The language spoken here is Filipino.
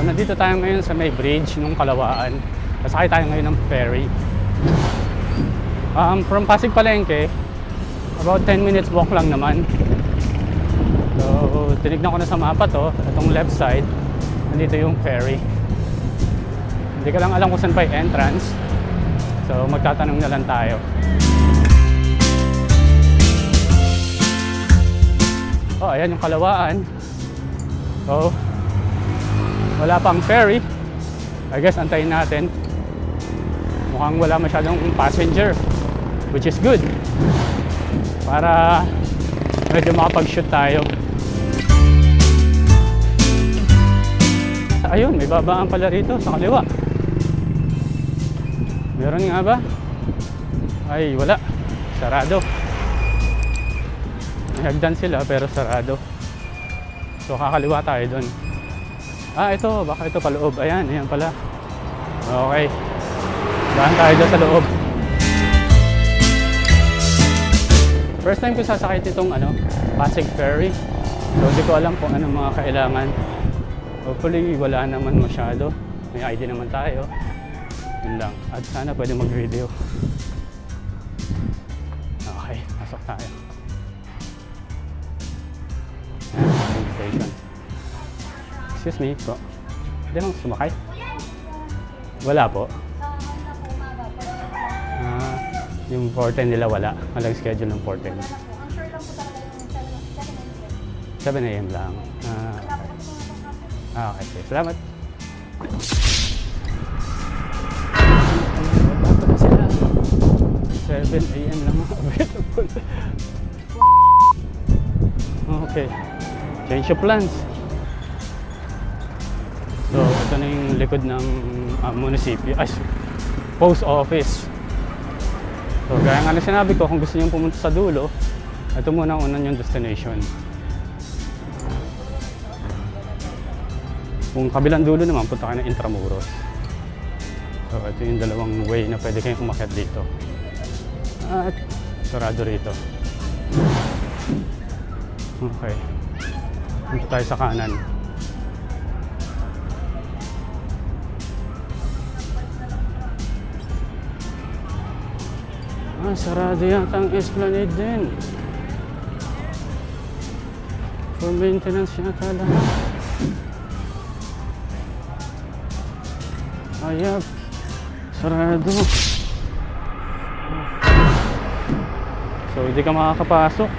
nandito tayo ngayon sa may bridge ng Kalawaan. Kasakay tayo ngayon ng ferry. From Pasig Palengke, about 10 minutes walk lang naman. So, tinignan ko na sa mapa to, itong left side, nandito yung ferry. Hindi ko lang alam kung saan pa yung entrance. So, magtatanong na lang tayo. Oh, ayan yung Kalawaan. So, wala pang ferry. I guess antayin natin. Mukhang wala masyadong passenger, which is good. Para medyo makapag-shoot tayo. Ayun, may babaan pala rito sa kaliwa. Meron nga ba? Ay, wala. Sarado. May hagdan sila pero sarado. So kakaliwa tayo doon. Ito, baka ito paloob. Ayan, ayan pala. Okay. Daan tayo doon sa loob. First time ko sasakay itong Pasig Ferry. So hindi ko alam kung anong mga kailangan. Hopefully wala naman masyado. May ID naman tayo. Yun lang. At sana pwede mag-video. Okay, pasok tayo. Station. Excuse me po. Hindi lang sumakay? Wala po. Yung 410 nila wala. Walang schedule ng 410. 7 AM lang. Okay, sige. Salamat. Wala pa sila. 7 AM lang available. Okay. Change of plans. So, ito na yung likod ng munisipyo. Post office. So, gaya nga na sinabi ko, kung gusto nyo pumunta sa dulo, ito muna ang unang yung destination. Kung kabilang dulo naman, punta kayo ng Intramuros. So, ito yung dalawang way na pwede kayong umakyat dito. At sarado rito. Okay. Punta tayo sa kanan. Sarado yata ang Esplanade din. For maintenance yata lahat. Ayap. Sarado. So, hindi ka makakapasok.